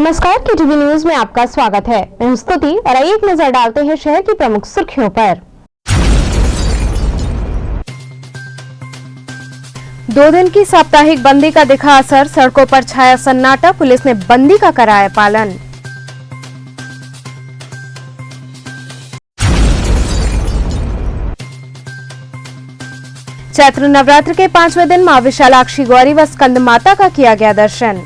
नमस्कार, KTV news में आपका स्वागत है। मैं हूं स्तुति और आइए एक नजर डालते हैं शहर की प्रमुख सुर्खियों पर। 2 दिन की साप्ताहिक बंदी का दिखा असर, सड़कों पर छाया सन्नाटा, पुलिस ने बंदी का कराया पालन। चैत्र नवरात्र के 5वें दिन मां विशालाक्षी गौरी व स्कंद माता का किया गया दर्शन।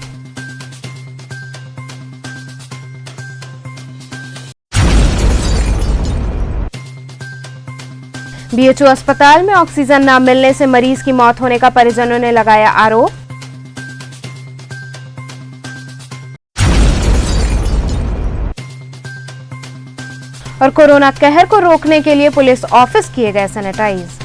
बीएचयू अस्पताल में ऑक्सीजन न मिलने से मरीज की मौत होने का परिजनों ने लगाया आरोप। और कोरोना कहर को रोकने के लिए पुलिस ऑफिस किए गए सैनिटाइज।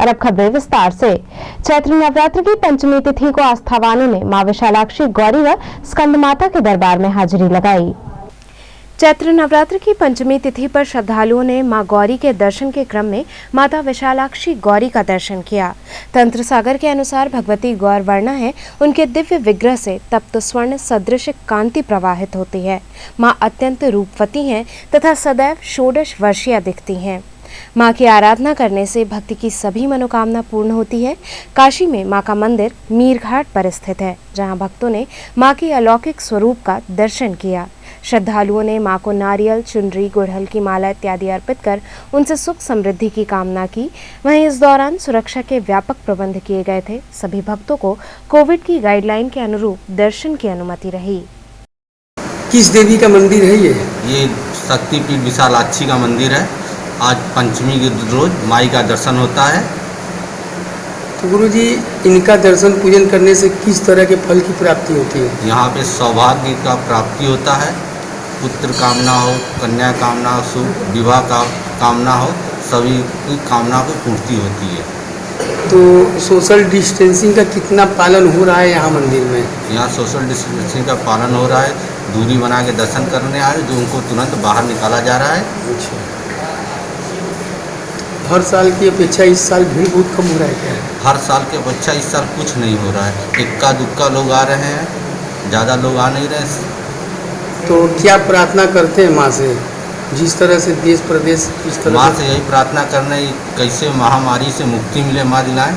और अब खबरें विस्तार से। चैत्र नवरात्र की पंचमी तिथि को आस्थावानों ने मां विशालाक्षी गौरी व स्कंद माता के दरबार में हाजिरी लगाई। चैत्र नवरात्र की पंचमी तिथि पर श्रद्धालुओं ने मां गौरी के दर्शन के क्रम में माता विशालाक्षी गौरी का दर्शन किया। तंत्र सागर के अनुसार भगवती गौर वर्णा है, उनके दिव्य विग्रह से तप्त स्वर्ण सदृश कांति प्रवाहित होती है। मां अत्यंत रूपवती हैं तथा सदैव षोडश वर्षीय दिखती हैं। मां की आराधना करने से भक्ति की सभी मनोकामना पूर्ण होती है। काशी में मां का मंदिर मीरघाट पर स्थित है, जहां भक्तों ने मां के अलौकिक स्वरूप का दर्शन किया। श्रद्धालुओं ने मां को नारियल, चुनरी, गुड़हल की माला इत्यादि अर्पित कर उनसे सुख समृद्धि की कामना की। वहीं इस दौरान सुरक्षा के व्यापक प्रबंध किए गए थे। सभी भक्तों को कोविड की गाइडलाइन के अनुरूप दर्शन की अनुमति रही। किस देवी का मंदिर है ये शक्तिपीठ विशालाक्षी का मंदिर है। आज पंचमी के रोज माई का दर्शन होता है। तो गुरु जी, इनका दर्शन पूजन करने से किस तरह के फल की प्राप्ति होती है? यहाँ पे सौभाग्य का प्राप्ति होता है। पुत्र कामना हो, कन्या कामना हो, शुभ विवाह का कामना हो, सभी की कामना को पूर्ति होती है। तो सोशल डिस्टेंसिंग का कितना पालन हो रहा है यहाँ मंदिर में? यहाँ सोशल डिस्टेंसिंग का पालन हो रहा है। दूरी बना के दर्शन करने आ रहे, जो उनको तुरंत बाहर निकाला जा रहा है। अच्छा, हर साल की अपेक्षा इस साल भीड़ बहुत कम हो रहा है क्या? हर साल की अपेक्षा इस साल कुछ नहीं हो रहा है। इक्का दुक्का लोग आ रहे हैं, ज़्यादा लोग आ नहीं रहे। तो क्या प्रार्थना करते हैं माँ से, जिस तरह से देश प्रदेश इस तरह माँ से यही प्रार्थना करने, कैसे महामारी से मुक्ति मिले माँ दिलाएं।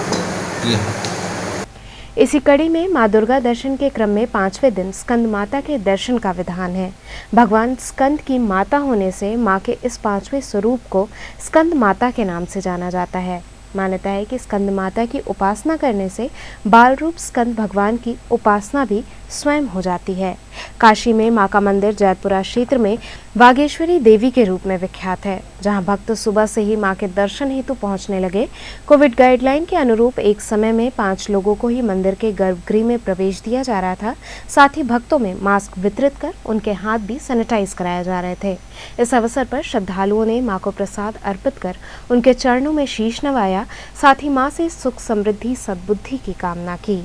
इसी कड़ी में मां दुर्गा दर्शन के क्रम में 5वें दिन स्कंद माता के दर्शन का विधान है। भगवान स्कंद की माता होने से मां के इस 5वें स्वरूप को स्कंद माता के नाम से जाना जाता है। मान्यता है कि स्कंद माता की उपासना करने से बाल रूप स्कंद भगवान की उपासना भी स्वयं हो जाती है। काशी में मां का मंदिर जैतपुरा क्षेत्र में बागेश्वरी देवी के रूप में विख्यात है, जहां भक्त सुबह से ही मां के दर्शन हेतु पहुंचने लगे। कोविड गाइडलाइन के अनुरूप एक समय में 5 लोगों को ही मंदिर के गर्भगृह में प्रवेश दिया जा रहा था। साथ ही भक्तों में मास्क वितरित कर उनके हाथ भी सैनिटाइज कराए जा रहे थे। इस अवसर पर श्रद्धालुओं ने मां को प्रसाद अर्पित कर उनके चरणों में शीश नवाया। साथ ही मां से सुख समृद्धि सद्बुद्धि की कामना की।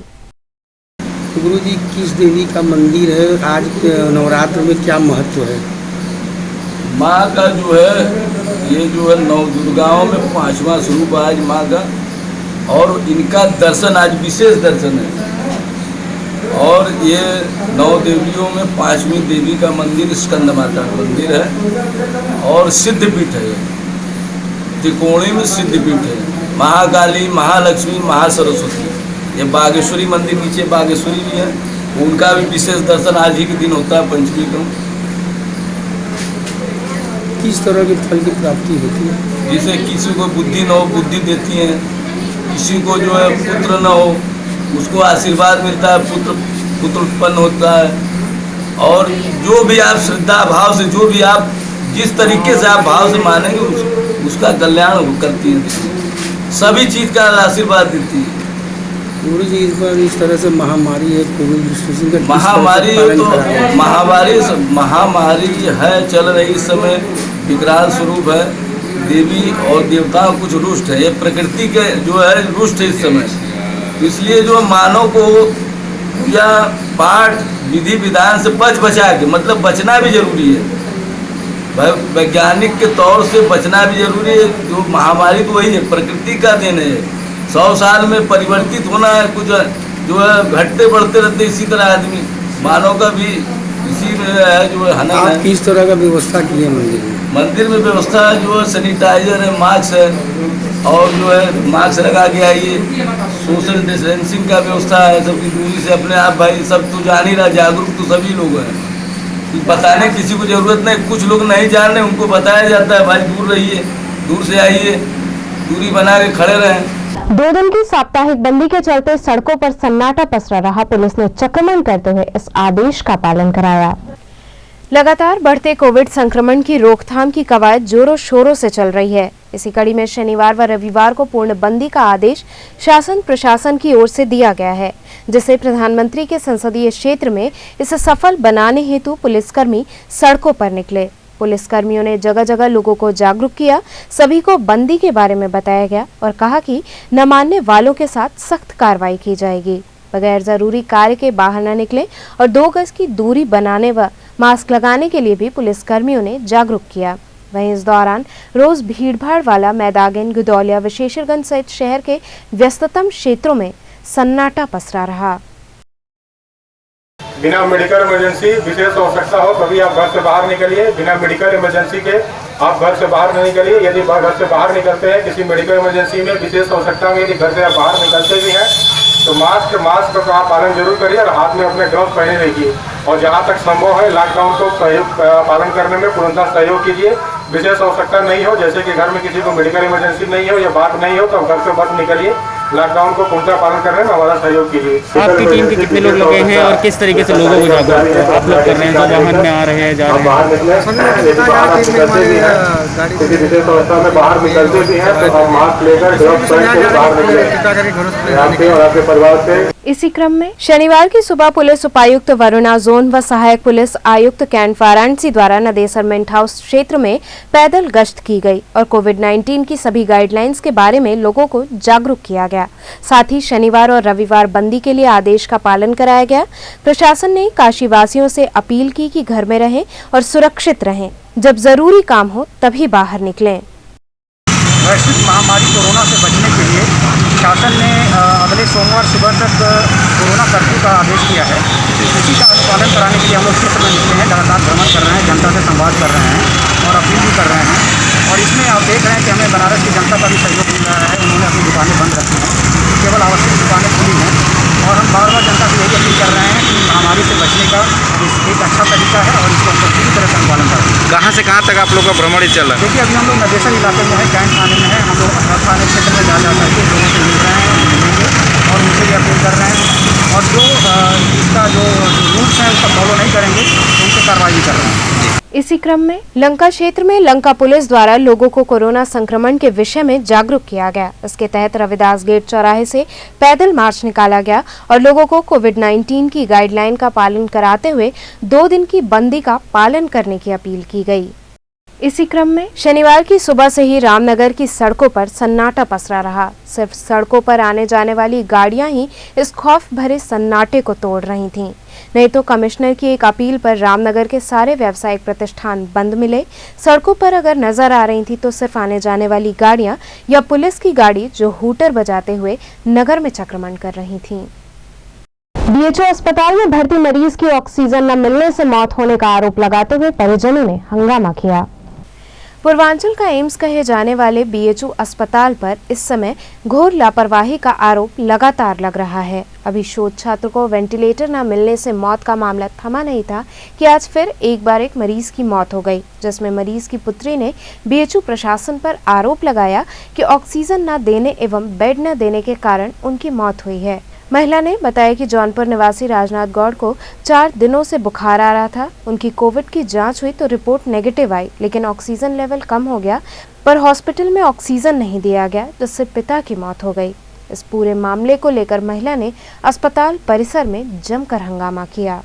गुरु जी, किस देवी का मंदिर है? आज नवरात्र में क्या महत्व है? माँ का जो है, ये जो है 9 दुर्गाओं में 5वां स्वरूप आज माँ का, और इनका दर्शन आज विशेष दर्शन है। और ये 9 देवियों में 5वीं देवी का मंदिर स्कंद माता का मंदिर है और सिद्धपीठ है। त्रिकोणी में सिद्धपीठ है। महाकाली, महालक्ष्मी, महासरस्वती, ये बागेश्वरी मंदिर नीचे बागेश्वरी भी है, उनका भी विशेष दर्शन आज ही के दिन होता है पंचमी को। किस तरह के फल की प्राप्ति होती है? जैसे किसी को बुद्धि न हो, बुद्धि देती हैं। किसी को जो है पुत्र न हो, उसको आशीर्वाद मिलता है, पुत्र उत्पन्न होता है। और जो भी आप श्रद्धा भाव से, जो भी आप जिस तरीके से आप भाव से मानेंगे, उसका कल्याण करती है। सभी चीज़ का आशीर्वाद देती है। गुरु जी, इस बार इस तरह से महामारी है, कोविड डिस्टेंसिंग का महामारी तो महामारी है, चल रही इस समय, विकराल स्वरूप है। देवी और देवता कुछ रुष्ट है, ये प्रकृति के जो है रुष्ट है इस समय। इसलिए जो मानव को पूजा पाठ विधि विधान से बचा के, मतलब बचना भी जरूरी है। वैज्ञानिक के तौर से बचना भी जरूरी है। जो महामारी तो वही है, प्रकृति का देन है। 100 साल में परिवर्तित होना है, कुछ जो है घटते बढ़ते रहते इसी तरह आदमी मानव का भी इसी में है जो है हनन आप है। किस तरह का व्यवस्था की है मंदिर में? मंदिर में व्यवस्था जो है सैनिटाइजर है, मास्क है और जो है मास्क लगा के आइए, सोशल डिस्टेंसिंग का व्यवस्था है, सबकी दूरी से अपने आप भाई सब तो जान ही रहा, जागरूक तो सभी लोग हैं, बताने किसी को जरूरत नहीं। कुछ लोग नहीं जान रहे उनको बताया जाता है भाई दूर रहिए, दूर से आइए, दूरी बना के खड़े रहें। 2 दिन की साप्ताहिक बंदी के चलते सड़कों पर सन्नाटा पसरा रहा। पुलिस ने चक्रमंद करते हुए इस आदेश का पालन कराया। लगातार बढ़ते कोविड संक्रमण की रोकथाम की कवायद जोरों शोरों से चल रही है। इसी कड़ी में शनिवार व रविवार को पूर्णबंदी का आदेश शासन प्रशासन की ओर से दिया गया है, जिसे प्रधानमंत्री के संसदीय क्षेत्र में इसे सफल बनाने हेतु पुलिसकर्मी सड़कों पर निकले। पुलिसकर्मियों ने जगह जगह लोगों को जागरूक किया, सभी को बंदी के बारे में बताया गया और कहा कि न मानने वालों के साथ सख्त कार्रवाई की जाएगी। बगैर जरूरी कार्य के बाहर न निकले और 2 गज की दूरी बनाने व मास्क लगाने के लिए भी पुलिसकर्मियों ने जागरूक किया। वहीं इस दौरान रोज भीड़भाड़ वाला मैदागिन, गुदौलिया, विशेषरगंज सहित शहर के व्यस्ततम क्षेत्रों में सन्नाटा पसरा रहा। बिना मेडिकल इमरजेंसी विशेष आवश्यकता हो तभी आप घर से बाहर निकलिए। बिना मेडिकल इमरजेंसी के आप घर से बाहर नहीं निकलिए। यदि घर से बाहर निकलते हैं किसी मेडिकल इमरजेंसी में, विशेष आवश्यकता में यदि घर से आप बाहर निकलते भी हैं तो मास्क का पालन जरूर करिए और हाथ में अपने ग्लव्स पहने रखिए। और जहाँ तक संभव है लॉकडाउन को पालन करने में पूर्णतः सहयोग कीजिए। विशेष आवश्यकता नहीं हो, जैसे कि घर में किसी को मेडिकल इमरजेंसी नहीं हो या बात नहीं हो, तो घर से मत निकलिए। लॉकडाउन को पूर्णतः पालन करने में हमारा सहयोग कीजिए। आपकी टीम के कितने लोग लगे हैं और किस तरीके से लोगों को जागरूक आप लोग कर रहे हैं जो वाहन में आ रहे हैं, जा रहे हैं? बाहर निकले, किसी विशेष अवस्था में बाहर निकलते भी हैं तो हम मास्क लेकर ग्लव्स पहन के बाहर निकले आपके और आपके परिवार से। इसी क्रम में शनिवार की सुबह पुलिस उपायुक्त वरुणा जोन व सहायक पुलिस आयुक्त कैंट वाराणसी द्वारा नदेसर मिंट हाउस क्षेत्र में पैदल गश्त की गई और कोविड-19 की सभी गाइडलाइंस के बारे में लोगों को जागरूक किया गया। साथ ही शनिवार और रविवार बंदी के लिए आदेश का पालन कराया गया। प्रशासन ने काशीवासियों से अपील की कि घर में रहें और सुरक्षित रहें। जब जरूरी काम हो तभी बाहर निकलें। वैश्विक महामारी कोरोना से बचने के लिए शासन ने अगले सोमवार सुबह तक कोरोना कर्फ्यू का आदेश किया है। इसी का अनुपालन कराने के लिए हम लोग क्षेत्र में निकले हैं, लगातार भ्रमण कर रहे हैं, जनता से संवाद कर रहे हैं और अपील भी कर रहे हैं। और इसमें आप देख रहे हैं कि हमें बनारस की जनता का भी सहयोग मिल रहा है। उन्होंने अपनी दुकानें बंद रखी हैं, केवल आवश्यक दुकानें खुली हैं और हम बार बार जनता से यही अपील कर रहे हैं कि महामारी से बचने का एक अच्छा तरीका है और इसको हम लोग पूरी तरह से अनुपालन कर रहे हैं। कहाँ से कहाँ तक आप लोग का भ्रमण चल रहा है? देखिए अभी हम लोग नदेसर इलाके में है, कैंट थाने में है। हम लोग थाने क्षेत्र में जा करके लोगों से मिल रहे हैं, मिलेंगे और उनसे भी अपील कर रहे हैं और जो इसका जो रूल्स हैं उसका फॉलो नहीं करेंगे तो उनसे कार्रवाई भी कर रहे हैं। इसी क्रम में लंका क्षेत्र में लंका पुलिस द्वारा लोगों को कोरोना संक्रमण के विषय में जागरूक किया गया। इसके तहत रविदास गेट चौराहे से पैदल मार्च निकाला गया और लोगों को कोविड-19 की गाइडलाइन का पालन कराते हुए 2 दिन की बंदी का पालन करने की अपील की गई। इसी क्रम में शनिवार की सुबह से ही रामनगर की सड़कों पर सन्नाटा पसरा रहा। सिर्फ सड़कों पर आने जाने वाली गाड़ियां ही इस खौफ भरे सन्नाटे को तोड़ रही थीं। नहीं तो कमिश्नर की एक अपील पर रामनगर के सारे व्यावसायिक प्रतिष्ठान बंद मिले। सड़कों पर अगर नजर आ रही थी तो सिर्फ आने जाने वाली गाड़ियां या पुलिस की गाड़ी जो हूटर बजाते हुए नगर में चक्रमण कर रही थी। बीएचओ अस्पताल में भर्ती मरीज की ऑक्सीजन न मिलने से मौत होने का आरोप लगाते हुए परिजनों ने हंगामा किया। पूर्वांचल का एम्स कहे जाने वाले बीएचओ अस्पताल पर इस समय घोर लापरवाही का आरोप लगातार लग रहा है। अभी शोध छात्र को वेंटिलेटर न मिलने से मौत का मामला थमा नहीं था कि आज फिर एक बार एक मरीज की मौत हो गई, जिसमें मरीज की पुत्री ने बीएचओ प्रशासन पर आरोप लगाया कि ऑक्सीजन न देने एवं बेड न देने के कारण उनकी मौत हुई है। महिला ने बताया कि जौनपुर निवासी राजनाथ गौड़ को 4 दिनों से बुखार आ रहा था। उनकी कोविड की जांच हुई तो रिपोर्ट नेगेटिव आई, लेकिन ऑक्सीजन लेवल कम हो गया पर हॉस्पिटल में ऑक्सीजन नहीं दिया गया, जिससे पिता की मौत हो गई। इस पूरे मामले को लेकर महिला ने अस्पताल परिसर में जमकर हंगामा किया।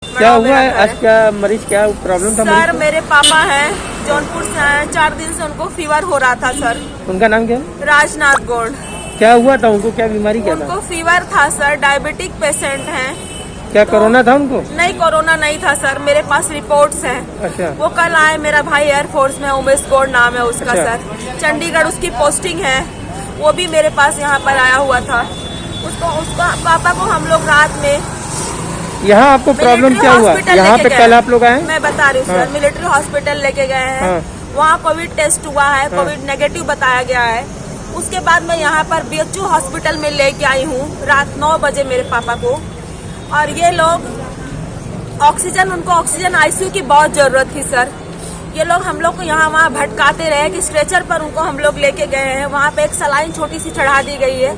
क्या हुआ है आज? क्या मरीज क्या प्रॉब्लम था? सर मेरे पापा हैं, जौनपुर से आए, 4 दिन से उनको फीवर हो रहा था सर। उनका नाम क्या? राजनाथ गौड़। क्या हुआ था उनको? क्या बीमारी क्या था? उनको फीवर था सर, डायबिटिक पेशेंट हैं। क्या कोरोना था उनको? नहीं, कोरोना नहीं था सर, मेरे पास रिपोर्ट्स हैं। अच्छा। वो कल आए, मेरा भाई एयरफोर्स में, उमेश गौड़ नाम है उसका। अच्छा। सर चंडीगढ़ उसकी पोस्टिंग है। वो भी मेरे पास यहाँ पर आया हुआ था। उसका पापा को हम लोग रात में यहाँ आपको प्रॉब्लम क्या हुआ? यहाँ पे कल आप लोग आए? मैं बता रही हूँ सर, मिलिट्री हॉस्पिटल लेके गए हैं। वहाँ कोविड टेस्ट हुआ है, कोविड नेगेटिव बताया गया है। उसके बाद मैं यहाँ पर BHU हॉस्पिटल में लेके आई हूँ रात 9 बजे मेरे पापा को। और ये लोग उनको ऑक्सीजन ICU की बहुत जरूरत थी सर। ये लोग हम लोग को यहाँ वहाँ भटकाते रहे कि स्ट्रेचर पर उनको हम लोग लेके गए हैं। वहाँ पे एक सलाइन छोटी सी चढ़ा दी गई है,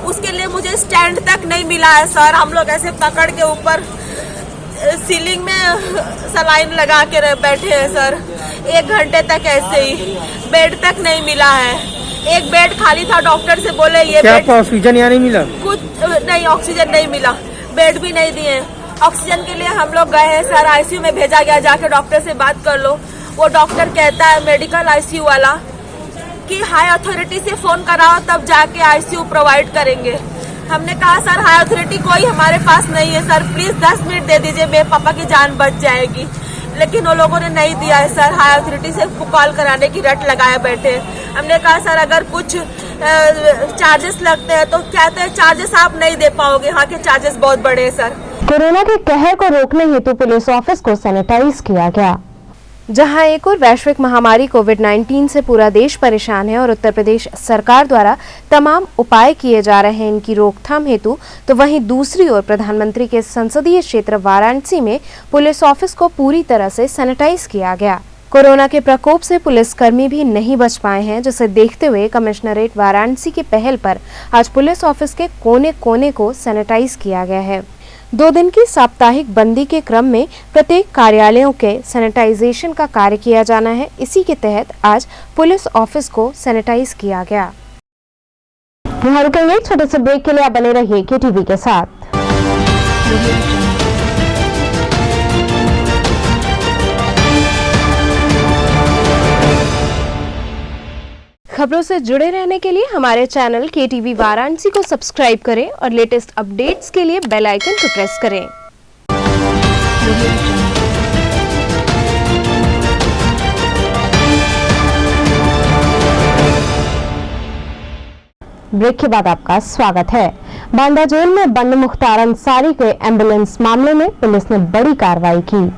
उसके लिए मुझे स्टैंड तक नहीं मिला है सर। हम लोग ऐसे पकड़ के ऊपर सीलिंग में सलाइन लगा के बैठे हैं सर, 1 घंटे तक ऐसे ही। बेड तक नहीं मिला है, एक बेड खाली था। डॉक्टर से बोले ये क्या आपको ऑक्सीजन यहाँ नहीं मिला? कुछ नहीं, ऑक्सीजन नहीं मिला, बेड भी नहीं दिए। ऑक्सीजन के लिए हम लोग गए हैं सर, ICU में भेजा गया, जाके डॉक्टर से बात कर लो। वो डॉक्टर कहता है मेडिकल ICU वाला कि हाई अथॉरिटी से फोन कराओ तब जाके ICU प्रोवाइड करेंगे। हमने कहा सर हाई अथॉरिटी कोई हमारे पास नहीं है सर, प्लीज 10 मिनट दे दीजिए, मेरे पापा की जान बच जाएगी। लेकिन वो लोगों ने नहीं दिया है सर, हाई अथॉरिटी से कॉल कराने की रट लगाए बैठे। हमने कहा सर अगर कुछ चार्जेस लगते हैं तो कहते हैं चार्जेस आप नहीं दे पाओगे, यहाँ के चार्जेस बहुत बड़े हैं सर। कोरोना के कहर को रोकने हेतु पुलिस ऑफिस को सैनिटाइज किया गया। जहां एक और वैश्विक महामारी कोविड-19 से पूरा देश परेशान है और उत्तर प्रदेश सरकार द्वारा तमाम उपाय किए जा रहे हैं इनकी रोकथाम हेतु, तो वहीं दूसरी ओर प्रधानमंत्री के संसदीय क्षेत्र वाराणसी में पुलिस ऑफिस को पूरी तरह से सैनिटाइज किया गया। कोरोना के प्रकोप से पुलिसकर्मी भी नहीं बच पाए हैं, जिसे देखते हुए कमिश्नरेट वाराणसी की पहल पर आज पुलिस ऑफिस के कोने कोने को सैनिटाइज किया गया है। 2 दिन की साप्ताहिक बंदी के क्रम में प्रत्येक कार्यालयों के सैनिटाइजेशन का कार्य किया जाना है। इसी के तहत आज पुलिस ऑफिस को सैनिटाइज किया गया। यहाँ रुकेंगे छोटे से ब्रेक के लिए, आप बने रहिए KTV के साथ। खबरों से जुड़े रहने के लिए हमारे चैनल KTV वाराणसी को सब्सक्राइब करें और लेटेस्ट अपडेट्स के लिए बेल आइकन को प्रेस करें। ब्रेक के बाद आपका स्वागत है। बांदा जेल में बंद मुख्तार अंसारी के एम्बुलेंस मामले में पुलिस ने बड़ी कार्रवाई की।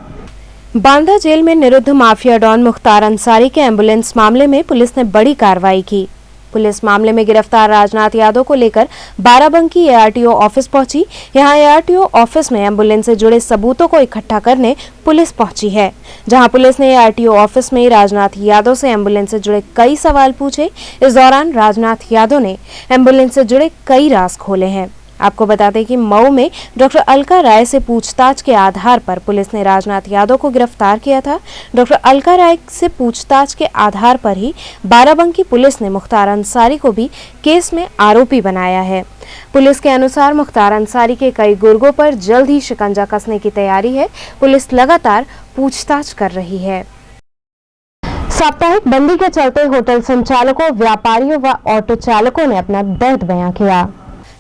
बांदा जेल में निरुद्ध माफिया डॉन मुख्तार अंसारी के एम्बुलेंस मामले में पुलिस ने बड़ी कार्रवाई की। पुलिस मामले में गिरफ्तार राजनाथ यादव को लेकर बाराबंकी ARTO ऑफिस पहुंची। यहां ARTO ऑफिस में एम्बुलेंस से जुड़े सबूतों को इकट्ठा करने पुलिस पहुंची है, जहां पुलिस ने ARTO ऑफिस में राजनाथ यादव से एम्बुलेंस से जुड़े कई सवाल पूछे। इस दौरान राजनाथ यादव ने एम्बुलेंस से जुड़े कई राज खोले हैं। आपको बता दें कि मऊ में डॉक्टर अलका राय से पूछताछ के आधार पर पुलिस ने राजनाथ यादव को गिरफ्तार किया था। डॉक्टर अलका राय से पूछताछ के आधार पर ही बाराबंकी पुलिस ने मुख्तार अंसारी को भी केस में आरोपी बनाया है। पुलिस के अनुसार मुख्तार अंसारी के कई गुर्गों पर जल्द ही शिकंजा कसने की तैयारी है। पुलिस लगातार पूछताछ कर रही है। साप्ताहिक बंदी के चलते होटल संचालकों, व्यापारियों व ऑटो चालकों ने अपना दर्द बयां किया।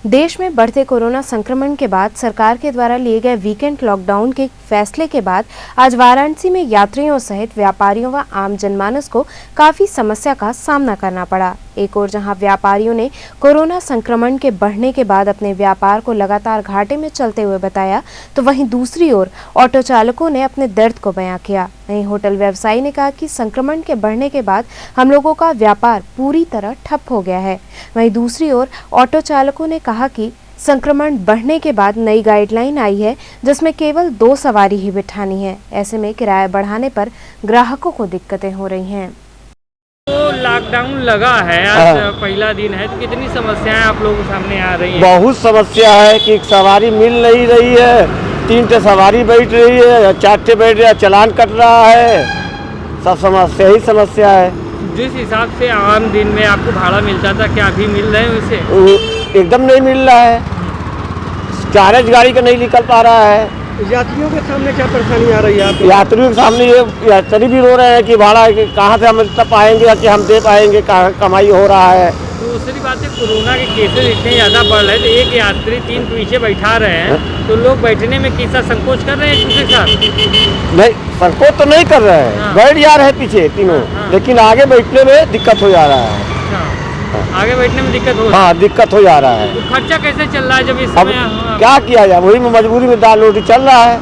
देश में बढ़ते कोरोना संक्रमण के बाद सरकार के द्वारा लिए गए वीकेंड लॉकडाउन के फैसले के बाद आज वाराणसी में यात्रियों सहित व्यापारियों व आम जनमानस को काफी समस्या का सामना करना पड़ा। एक ओर जहां व्यापारियों ने कोरोना संक्रमण के बढ़ने के बाद अपने व्यापार को लगातार घाटे में चलते हुए बताया, तो वहीं दूसरी ओर ऑटो चालकों ने अपने दर्द को बयां किया। वहीं होटल व्यवसायी ने कहा कि संक्रमण के बढ़ने के बाद हम लोगों का व्यापार पूरी तरह ठप हो गया है। वहीं दूसरी ओर ऑटो चालकों ने कहा कि संक्रमण बढ़ने के बाद नई गाइडलाइन आई है, जिसमें केवल 2 सवारी ही बिठानी है। ऐसे में किराया बढ़ाने पर ग्राहकों को दिक्कतें हो रही हैं। तो लॉकडाउन लगा है, आज पहला दिन है, तो कितनी समस्याएं आप लोगों के सामने आ रही हैं? बहुत समस्या है कि सवारी मिल नहीं रही है, 3 सवारी बैठ रही है, 4 बैठ रही है, चालान कट रहा है, सब समस्या ही समस्या है। जिस हिसाब से आम दिन में आपको भाड़ा मिलता था, क्या अभी मिल रहे हैं उसे? एकदम नहीं मिल रहा है, चार्ज गाड़ी का नहीं निकल पा रहा है। यात्रियों के सामने क्या परेशानी आ रही है आपको? यात्रियों के सामने ये यात्री भी रो रहे हैं कि भाड़ा कहाँ से हम इतना पाएंगे या कि हम दे पाएंगे, कहाँ कमाई हो रहा है। दूसरी बात है, कोरोना के केसेस इतने ज़्यादा बढ़ रहे हैं, तो एक यात्री 3 पीछे बैठा रहे हैं, तो लोग बैठने में कितना संकोच कर रहे हैं एक दूसरे के साथ? नहीं, संकोच तो नहीं कर रहे हैं, बैठ जा रहे हैं पीछे तीनों, लेकिन आगे बैठने में दिक्कत हो जा रहा है। आगे बैठने में दिक्कत हो रही है। हाँ, दिक्कत हो जा रहा है। तो खर्चा कैसे चल रहा है जब इस अब समय क्या किया जाए, वही में मजबूरी में दाल रोटी चल रहा है।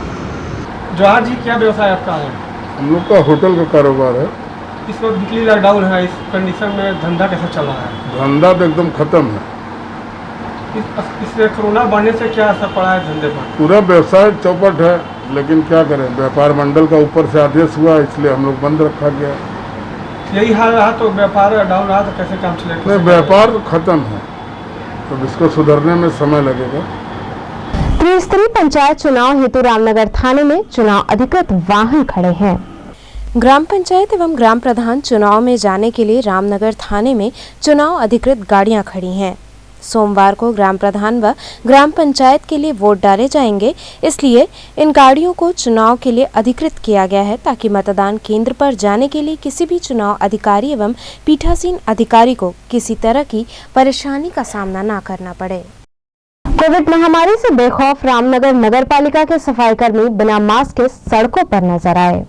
जवाहर जी, क्या व्यवसाय आपका है? हम लोग का होटल का कारोबार है। इस वक्त बिजली लॉकडाउन है, इस कंडीशन में धंधा कैसे चल रहा है? धंधा तो एकदम खत्म है। इस कोरोना बढ़ने से क्या असर पड़ा है धंधे पर? पूरा व्यवसाय चौपट है, लेकिन क्या करें, व्यापार मंडल का ऊपर से आदेश हुआ, इसलिए हम लोग बंद रखा गया। यही हाल रहा तो व्यापार डाउन रहा तो कैसे काम चलेगा? नहीं, व्यापार खत्म है, तो इसको सुधरने में समय लगेगा। त्रिस्तरीय पंचायत चुनाव हेतु रामनगर थाने में चुनाव अधिकृत वाहन खड़े हैं। ग्राम पंचायत एवं ग्राम प्रधान चुनाव में जाने के लिए रामनगर थाने में चुनाव अधिकृत गाड़ियां खड़ी हैं। सोमवार को ग्राम प्रधान व ग्राम पंचायत के लिए वोट डाले जाएंगे, इसलिए इन गाड़ियों को चुनाव के लिए अधिकृत किया गया है ताकि मतदान केंद्र पर जाने के लिए किसी भी चुनाव अधिकारी एवं पीठासीन अधिकारी को किसी तरह की परेशानी का सामना न करना पड़े। कोविड महामारी से बेखौफ रामनगर नगर पालिका के सफाई कर्मी बिना मास्क के सड़कों पर नजर आए।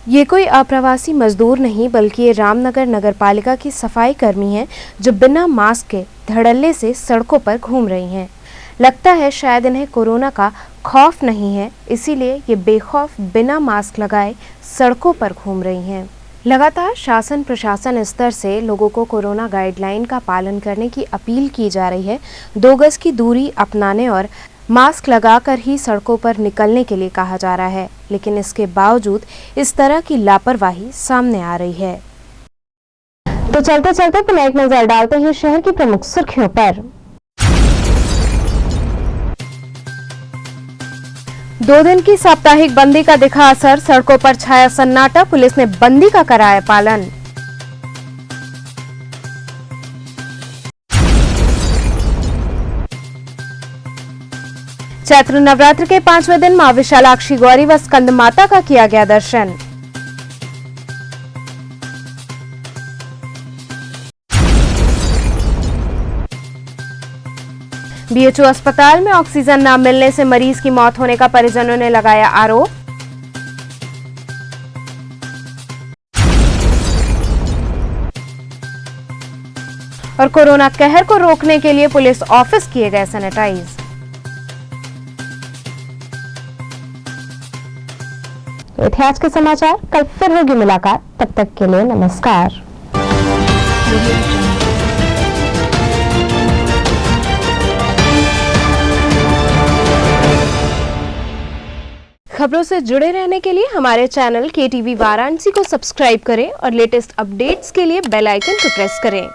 ये कोई अप्रवासी मजदूर नहीं बल्कि ये रामनगर नगर पालिका की सफाई कर्मी हैं जो बिना मास्क के धड़ल्ले से सड़कों पर घूम रही हैं। लगता है शायद इन्हें कोरोना का खौफ नहीं है, इसीलिए ये बेखौफ बिना मास्क लगाए सड़कों पर घूम रही हैं। लगातार शासन प्रशासन स्तर से लोगों को कोरोना गाइडलाइन का पालन करने की अपील की जा रही है। 2 गज की दूरी अपनाने और मास्क लगाकर ही सड़कों पर निकलने के लिए कहा जा रहा है, लेकिन इसके बावजूद इस तरह की लापरवाही सामने आ रही है। तो चलते चलते पुनः एक नजर डालते हैं शहर की प्रमुख सुर्खियों पर। 2 दिन की साप्ताहिक बंदी का दिखा असर, सड़कों पर छाया सन्नाटा, पुलिस ने बंदी का कराया पालन। चैत्र नवरात्र के 5वें दिन मां विशालाक्षी गौरी व स्कंद माता का किया गया दर्शन। बीएचयू अस्पताल में ऑक्सीजन न मिलने से मरीज की मौत होने का परिजनों ने लगाया आरोप। और कोरोना कहर को रोकने के लिए पुलिस ऑफिस किए गए सैनिटाइज। ये थे आज के समाचार, कल फिर होगी मुलाकात, तब तक के लिए नमस्कार। खबरों से जुड़े रहने के लिए हमारे चैनल KTV वाराणसी को सब्सक्राइब करें और लेटेस्ट अपडेट्स के लिए बेल आइकन को प्रेस करें।